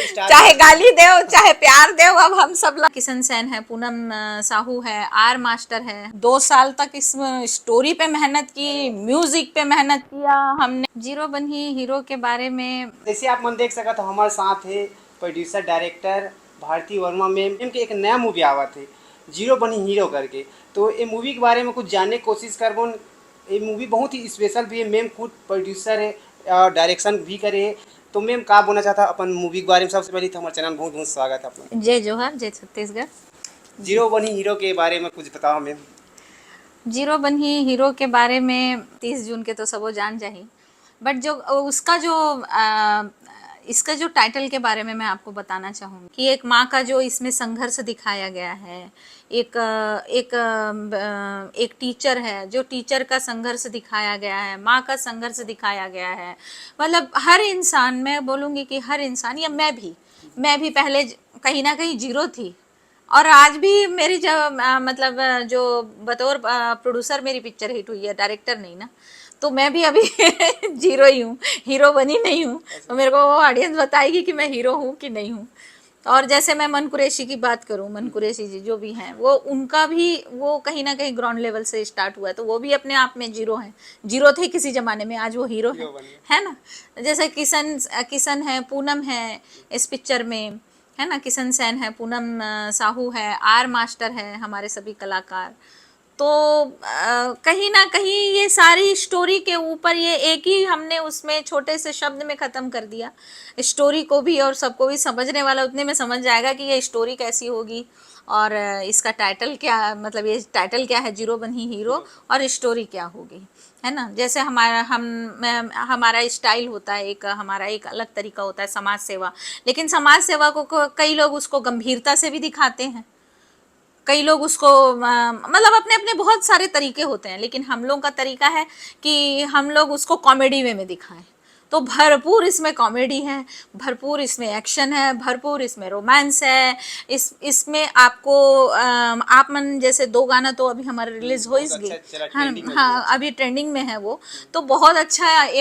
चाहे गाली दे चाहे प्यार दे, अब हम सब किशन सेन है, पूनम साहू है, आर मास्टर है। 2 साल तक इस स्टोरी पे मेहनत की, म्यूजिक पे मेहनत किया हमने। जीरो बनी हीरो के बारे में जैसे आप मन देख सकते हो, हमारे साथ है producer director Bharti Verma ma'am के एक नया मूवी आवा थे जीरो बनी हीरो करके। तो ये मूवी के बारे में कुछ जानने की कोशिश करबो। ये मूवी बहुत ही स्पेशल भी है। मैम खुद प्रोड्यूसर है, डायरेक्शन भी करे है। तो मैम का बोलना चाहता अपन मूवी के बारे में। सबसे पहले तो हमारे चैनल बहुत बहुत स्वागत है आपका। जय जोहर, जय छत्तीसगढ़। जीरो बनी हीरो के बारे में कुछ बताओ मैम। जीरो बनी हीरो के बारे में 30 जून के तो सबो जान जाही, बट जो उसका जो इसका जो टाइटल के बारे में मैं आपको बताना चाहूँगी कि एक माँ का जो इसमें संघर्ष दिखाया गया है। एक एक एक टीचर है, जो टीचर का संघर्ष दिखाया गया है, माँ का संघर्ष दिखाया गया है। मतलब हर इंसान, मैं बोलूँगी कि हर इंसान, या मैं भी पहले कहीं ना कहीं जीरो थी, और आज भी मेरी जब मतलब जो बतौर प्रोड्यूसर मेरी पिक्चर हिट हुई है, डायरेक्टर नहीं ना, तो मैं भी अभी जीरो ही हूँ, हीरो बनी नहीं हूँ। तो मेरे को वो ऑडियंस बताएगी कि मैं हीरो हूँ कि नहीं हूँ। और जैसे मैं मन कुरैशी की बात करूँ, मन कुरैशी जी जो भी हैं, वो उनका भी वो कहीं ना कहीं ग्राउंड लेवल से स्टार्ट हुआ है, तो वो भी अपने आप में जीरो हैं। जीरो थे किसी ज़माने में, आज वो हीरो है ना। जैसे किशन है, पूनम है इस पिक्चर में, है ना। किशन सेन है, पूनम साहू है, आर मास्टर है, हमारे सभी कलाकार। तो कहीं ना कहीं ये सारी स्टोरी के ऊपर ये एक ही हमने उसमें छोटे से शब्द में ख़त्म कर दिया स्टोरी को भी, और सबको भी समझने वाला उतने में समझ जाएगा कि ये स्टोरी कैसी होगी और इसका टाइटल क्या, मतलब ये टाइटल क्या है, जीरो बनी हीरो, और स्टोरी क्या होगी, है ना। जैसे हमारा स्टाइल होता है, एक हमारा एक अलग तरीका होता है समाज सेवा, लेकिन समाज सेवा को कई लोग उसको गंभीरता से भी दिखाते हैं, कई लोग उसको मतलब अपने अपने बहुत सारे तरीके होते हैं, लेकिन हम लोग का तरीका है कि हम लोग उसको कॉमेडी वे में दिखाएं। तो भरपूर इसमें कॉमेडी है, भरपूर इसमें एक्शन है, भरपूर इसमें रोमांस है। इसमें आपको आप मन जैसे 2 गाना तो अभी हमारे रिलीज हो इस गए, हाँ हाँ, अभी ट्रेंडिंग में है वो, तो बहुत अच्छा है।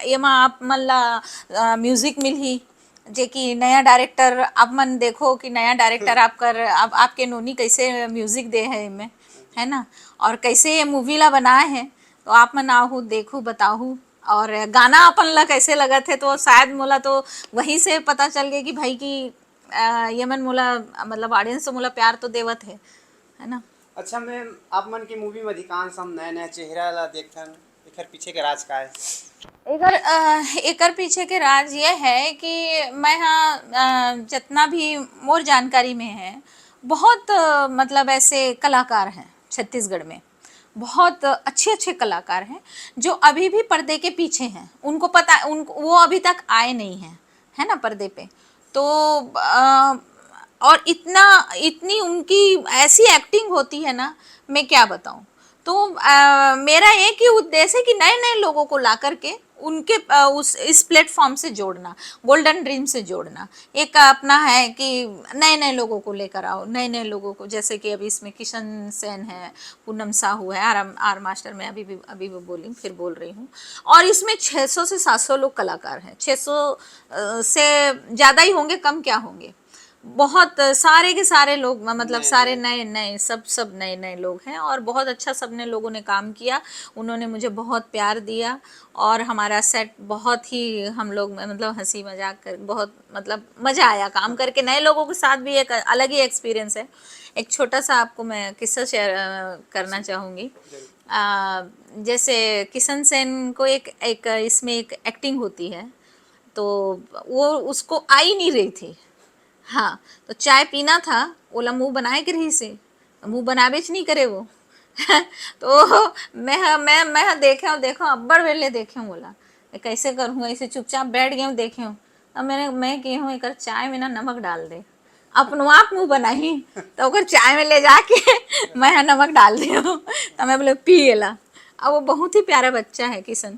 एमा आप मन ला म्यूजिक मिली, जे कि नया डायरेक्टर अब मन देखो कि नया डायरेक्टर अब आपके नोनी कैसे म्यूजिक दे है इनमें, है ना, और कैसे ये मूवी ला बनाए हैं। तो आप मन आहू देखू बताहू, और गाना अपन ला कैसे लगा थे, तो शायद मोला तो वहीं से पता चल गया कि भाई कि ये मन मोला मतलब ऑडियंस तो मोला प्यार तो देवत है ना। अच्छा मैम, आप मन की मूवी में अधिकांश हम नया नया चेहरा ला देखथन, एकर पीछे के राज का है। एकर पीछे के राज ये है कि मैं हाँ जितना भी मोर जानकारी में है, बहुत मतलब ऐसे कलाकार हैं छत्तीसगढ़ में, बहुत अच्छे अच्छे कलाकार हैं जो अभी भी पर्दे के पीछे हैं। उनको पता, उनको वो अभी तक आए नहीं हैं, है ना, पर्दे पे। तो और इतनी उनकी ऐसी एक्टिंग होती है ना, मैं क्या बताऊं। तो मेरा एक ही उद्देश्य है कि नए नए लोगों को ला करके उनके उस इस प्लेटफॉर्म से जोड़ना, गोल्डन ड्रीम से जोड़ना। एक अपना है कि नए नए लोगों को लेकर आओ, नए नए लोगों को, जैसे कि अभी इसमें किशन सेन है, पूनम साहू है, आर मास्टर में अभी भी बोली, फिर बोल रही हूँ। और इसमें 600 से 700 लोग कलाकार हैं, 600 से ज़्यादा ही होंगे, कम क्या होंगे। बहुत सारे के सारे लोग, मतलब सारे नए नए सब नए नए लोग हैं, और बहुत अच्छा सबने लोगों ने काम किया। उन्होंने मुझे बहुत प्यार दिया, और हमारा सेट बहुत ही, हम लोग मतलब हंसी मजाक कर, बहुत मतलब मज़ा आया काम करके। नए लोगों के साथ भी एक अलग ही एक्सपीरियंस है। एक छोटा सा आपको मैं किस्सा शेयर करना चाहूँगी। जैसे किशन सेन को एक इसमें एक एक्टिंग होती है, तो वो उसको आ ही नहीं रही थी। हाँ, तो चाय पीना था, ओला मुंह बनाए के रही से, मुंह बनाबेच नहीं करे वो। तो मैं देखो अब्बड़ वेले देखे हूँ, बोला कैसे करूँ, ऐसे चुपचाप बैठ गए हूँ, देखे हूँ। अब मैं की हूँ एक चाय में ना नमक डाल दे, अपनो आप मुँह बनाही, तो अगर चाय में ले जाके मैं नमक डाल दी हूँ, तो मैं बोले पिएला। अब वो बहुत ही प्यारा बच्चा है किशन,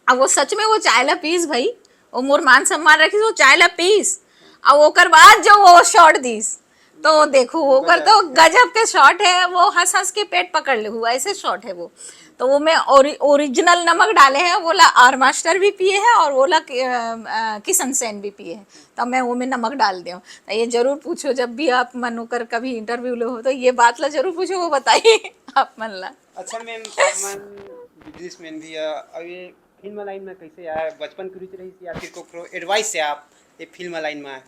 अब वो सच में वो चाय ला पीस भाई, वो मोर मान सम्मान रखी, वो चाय ला पीस, अब ओकर बाद जो वो शॉट दीस, तो देखो वो कर तो गजब के शॉट है, वो हंस हंस के पेट पकड़ ले हुआ ऐसे शॉट है वो। तो वो मैं ओरिजिनल नमक डाले हैं, बोला आर मास्टर भी पिए हैं और बोला किशन सेन भी पिए हैं, तब मैं वो में नमक डाल दूँ। तो ये जरूर पूछो जब भी आप मन कर कभी इंटरव्यू लो हो तो ये बात ला जरूर पूछो, वो बताइए आप मन ला। अच्छा मैम, आप मन बिजनेसमैन भी है, अब ये फिल्म लाइन में कैसे आया? बचपन की रुचि रही थी या फिर को एडवाइस से आप ये फिल्म लाइन में आए?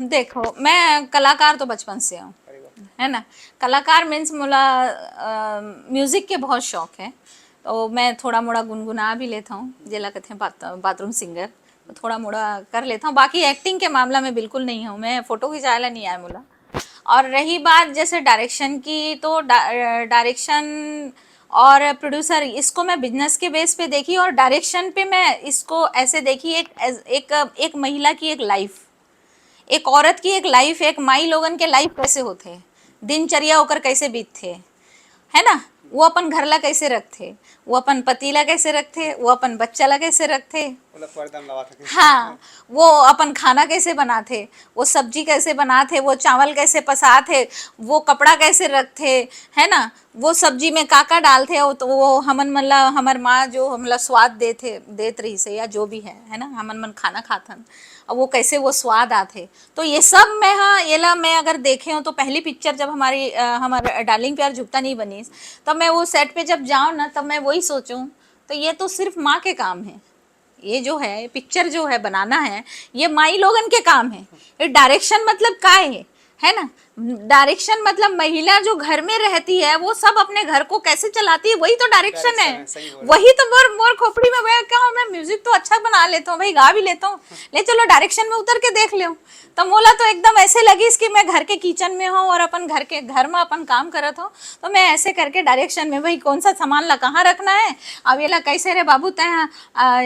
देखो मैं कलाकार तो बचपन से हूँ, अरे वाह। है ना। कलाकार मीन्स मोला म्यूजिक के बहुत शौक है, तो मैं थोड़ा मोड़ा गुनगुना भी लेता हूँ, जेला कहते हैं बाथरूम सिंगर, तो थोड़ा मोड़ा कर लेता हूँ। बाकी एक्टिंग के मामला में बिल्कुल नहीं हूँ मैं, फोटो खिंचाला नहीं आया मोला। और रही बात जैसे डायरेक्शन की, तो डायरेक्शन और प्रोड्यूसर इसको मैं बिजनेस के बेस पे देखी, और डायरेक्शन पे मैं इसको ऐसे देखी एक महिला की एक लाइफ, एक औरत की एक लाइफ, एक माई लोगन के लाइफ कैसे होते, दिनचर्या होकर कैसे बीतते, है ना। वो अपन घर ला कैसे रखते, वो अपन पति ला कैसे रखते, वो अपन बच्चा ला कैसे रखते, मतलब पर्दा में लगा था। हाँ, वो अपन खाना कैसे बनाते, वो सब्जी कैसे बनाते, वो चावल कैसे पसाते, वो कपड़ा कैसे रखते, है ना। वो सब्जी में काका डालते हो तो वो हमन मन हमर माँ जो हमला स्वाद देत रही से, या जो भी है ना, हमन मन खाना खाथन और वो कैसे वो स्वाद आते। तो ये सब मैं, हाँ ये ला मैं अगर देखे हूँ तो पहली पिक्चर जब हमारे डार्लिंग प्यार झुकता नहीं बनी, तब मैं वो सेट पे जब जाऊँ ना, तब मैं वही सोचूं, तो ये तो सिर्फ माँ के काम है, ये जो है पिक्चर जो है बनाना है, ये माई लोगन के काम है। ये डायरेक्शन मतलब का है ना। डायरेक्शन मतलब महिला जो घर में रहती है वो सब अपने घर को कैसे चलाती है, वही तो डायरेक्शन है। वही तो मोर मोर खोपड़ी में मैं क्या, मैं म्यूजिक तो अच्छा बना लेता हूँ भाई, गा भी लेता हूँ, ले चलो डायरेक्शन में उतर के देख लो। तो मोला तो एकदम ऐसे लगी इसकी मैं घर के किचन में हूँ और अपन घर में अपन काम करत हो, तो मैं ऐसे करके डायरेक्शन में भाई कौन सा सामान ला कहाँ रखना है, अब ये ला कैसे रे बाबू तय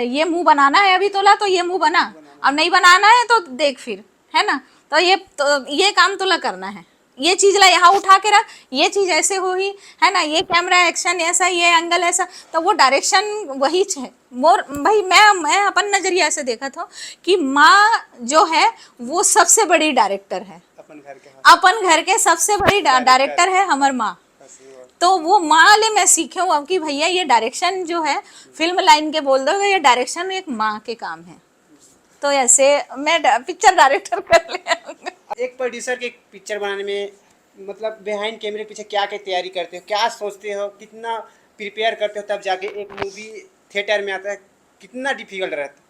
ये मुंह बनाना है अभी तोला, तो ये मुंह बना, अब नहीं बनाना है तो देख फिर, है ना। तो ये काम तोला करना है, ये चीज ला यहाँ उठा के रख, ये चीज ऐसे हो ही, है ना, ये कैमरा एक्शन ऐसा, ये एंगल ऐसा, तो वो डायरेक्शन वही है मोर भाई। मैं अपन नजरिया से देखा था कि माँ जो है वो सबसे बड़ी डायरेक्टर है, अपन घर के सबसे बड़ी डायरेक्टर है हमार माँ। तो वो माँ ले मैं सीखे हूँ अब कि भैया ये डायरेक्शन जो है फिल्म लाइन के बोल दो, ये डायरेक्शन एक माँ के काम है। तो ऐसे मैं पिक्चर डायरेक्टर कर लिया। एक प्रोड्यूसर के पिक्चर बनाने में मतलब बिहाइंड कैमरे पीछे क्या क्या तैयारी करते हो, क्या सोचते हो, कितना प्रिपेयर करते हो, तब जाके एक मूवी थिएटर में आता है, कितना डिफिकल्ट रहता है?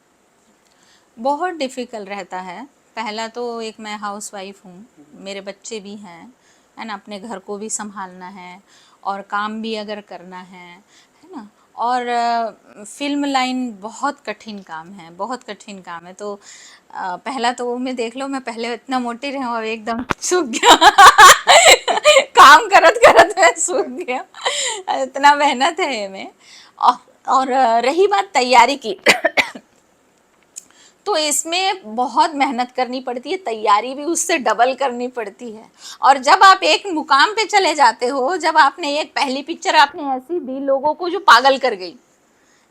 बहुत डिफिकल्ट रहता है। पहला तो एक मैं हाउस वाइफ हूँ, मेरे बच्चे भी हैं, है ना, अपने घर को भी संभालना है और काम भी अगर करना है ना। और फिल्म लाइन बहुत कठिन काम है, बहुत कठिन काम है। तो पहला तो वो मैं देख लो, मैं पहले इतना मोटी रही हूँ, अब एकदम सूख गया काम करत करत मैं सूख गया, इतना मेहनत है ये में। और रही बात तैयारी की तो इसमें बहुत मेहनत करनी पड़ती है, तैयारी भी उससे डबल करनी पड़ती है। और जब आप एक मुकाम पे चले जाते हो, जब आपने एक पहली पिक्चर आपने ऐसी दी लोगों को जो पागल कर गई,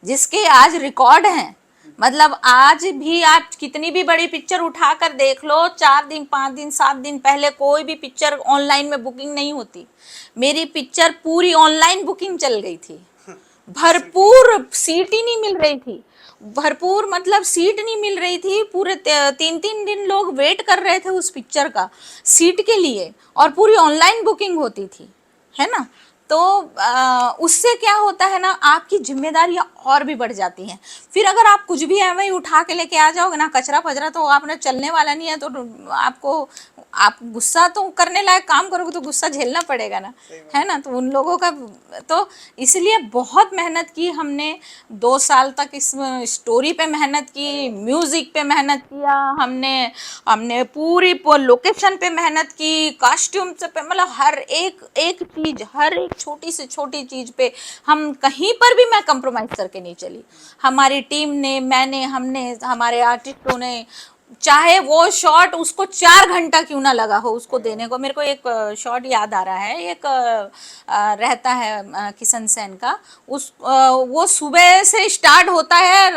जिसके आज रिकॉर्ड हैं, मतलब आज भी आप कितनी भी बड़ी पिक्चर उठाकर देख लो, 4 दिन 5 दिन 7 दिन पहले कोई भी पिक्चर ऑनलाइन में बुकिंग नहीं होती। मेरी पिक्चर पूरी ऑनलाइन बुकिंग चल गई थी, भरपूर सीट ही नहीं मिल रही थी, भरपूर मतलब सीट नहीं मिल रही थी, पूरे 3-3 दिन लोग वेट कर रहे थे उस पिक्चर का सीट के लिए, और पूरी ऑनलाइन बुकिंग होती थी, है ना। तो उससे क्या होता है ना, आपकी जिम्मेदारियां और भी बढ़ जाती हैं। फिर अगर आप कुछ भी ऐसे ही उठा के लेके आ जाओगे ना, कचरा फजरा, तो आपने चलने वाला नहीं है, तो आपको आप गुस्सा तो करने लायक काम करोगे तो गुस्सा झेलना पड़ेगा ना, है ना। तो उन लोगों का, तो इसलिए बहुत मेहनत की हमने, 2 साल तक इस स्टोरी पे मेहनत की, म्यूजिक पे मेहनत किया हमने पूरी लोकेशन पे मेहनत की, कॉस्ट्यूम पे, मतलब हर एक चीज, हर एक छोटी से छोटी चीज पे हम कहीं पर भी मैं कंप्रोमाइज करके नहीं चली। हमारी टीम ने, मैंने, हमने, हमारे आर्टिस्टों ने चाहे वो शॉट उसको 4 घंटा क्यों ना लगा हो उसको देने को। मेरे को एक शॉट याद आ रहा है, एक रहता है किशन सेन का, वो सुबह से स्टार्ट होता है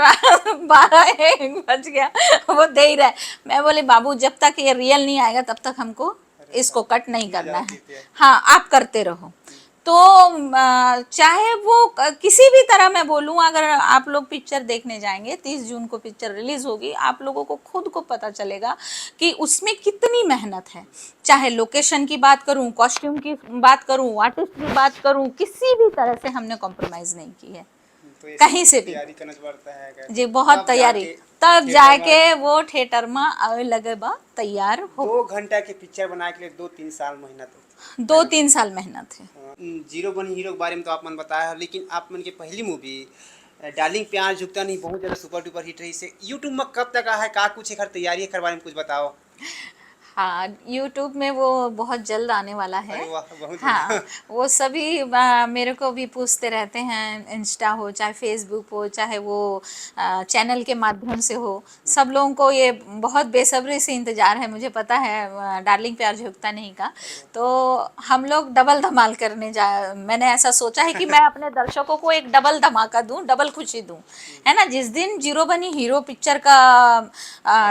12-1 बज गया वो दे ही रहा है। मैं बोले बाबू जब तक ये रियल नहीं आएगा तब तक हमको इसको कट नहीं करना है, हाँ आप करते रहो। तो चाहे वो किसी भी तरह मैं बोलूँ, अगर आप लोग पिक्चर देखने जाएंगे 30 जून को पिक्चर रिलीज होगी, आप लोगों को खुद को पता चलेगा कि उसमें कितनी मेहनत है। चाहे लोकेशन की बात करूँ, कॉस्ट्यूम की बात करूँ, आर्टिस्ट की बात करूँ, किसी भी तरह से हमने कॉम्प्रोमाइज नहीं की है तो ये कहीं से भी। तैयारी करना पड़ता है क्या? जी बहुत तब तैयारी, जाके तब थिएटर जाके वो थिएटर में आवे लगे बा तैयार हो। 2 घंटा के पिक्चर बनाने के लिए 2-3 साल मेहनत होती 2-3 साल मेहनत है। है। जीरो बनी हीरो के बारे में तो आप मन बताया है, लेकिन आप मन की पहली मूवी डार्लिंग प्यार झुकता नहीं बहुत ज़्यादा सुपर डुपर हिट रही से यूट्यूब में कब तक आ है, का कुछ एक तैयारी है करवाने में कुछ बताओ। हाँ यूट्यूब में वो बहुत जल्द आने वाला है। अरे वाह, बहुत हाँ बढ़िया। वो सभी मेरे को भी पूछते रहते हैं, इंस्टा हो चाहे फेसबुक हो चाहे वो चैनल के माध्यम से हो, सब लोगों को ये बहुत बेसब्री से इंतज़ार है। मुझे पता है डार्लिंग प्यार झुकता नहीं का, तो हम लोग डबल धमाल करने जा, मैंने ऐसा सोचा है कि मैं अपने दर्शकों को एक डबल धमाका दूं, डबल खुशी दूं, है ना। जिस दिन जीरो बनी हीरो पिक्चर का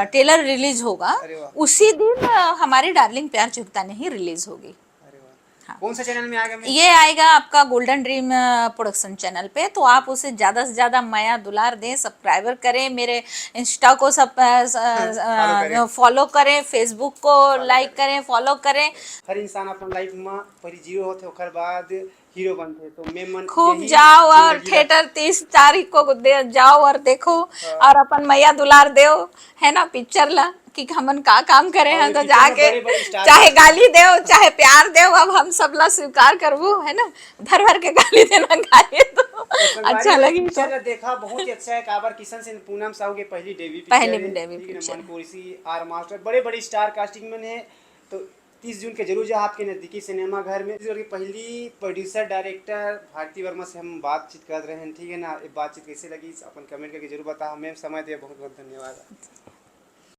ट्रेलर रिलीज होगा अरे वाह, उसी दिन हमारी डार्लिंग प्यार झुकता नहीं रिलीज होगी। अरे वाह, हाँ कौन सा चैनल में आएगा? मैं ये आएगा आपका गोल्डन ड्रीम प्रोडक्शन चैनल पे, तो आप उसे ज़्यादा से ज़्यादा माया दुलार दें, सब्सक्राइबर करें, मेरे इंस्टा को सब फॉलो करें, फॉलो करें, फेसबुक को फॉलो लाइक करें। करें, फॉलो करें। हर इंसान अपन लाइफ में पहले जीरो होते ओकर बाद हीरो बनते, तो मैं मन खूब यही जाओ और जिंदगी थिएटर 30 तारीख को जाओ और देखो, और अपन मैया दुलार देओ, है ना पिक्चर ला कि हमन का काम करे और हैं, ये तो पिक्चर में जाके बड़े बड़े स्टार चाहे कास्ट गाली दो चाहे प्यार दो, अब हम सब ला स्वीकार करबो, है ना। भर भर के गाली देना गाली तो तो संगवारी अच्छा ने लगी तो। पिक्चर देखा बहुत ही अच्छा है। काबर किशन से पूनम साहू के पहली डेब्यू पहले पिक्चर है, डेब्यू ठीक है ना। पिक्चर मन कोसी आर मास्टर बड़े बड़े स्टार कास्टिंग में है। तो 30 जून के जरूर जाओ आपके नज़दीकी सिनेमा घर में। छत्तीसगढ़ की पहली प्रोड्यूसर डायरेक्टर भारती वर्मा से हम बातचीत कर रहे हैं, ठीक है ना। ये बातचीत कैसे लगी अपन कमेंट करके जरूर बताओ। हमें समय दिया, बहुत बहुत धन्यवाद।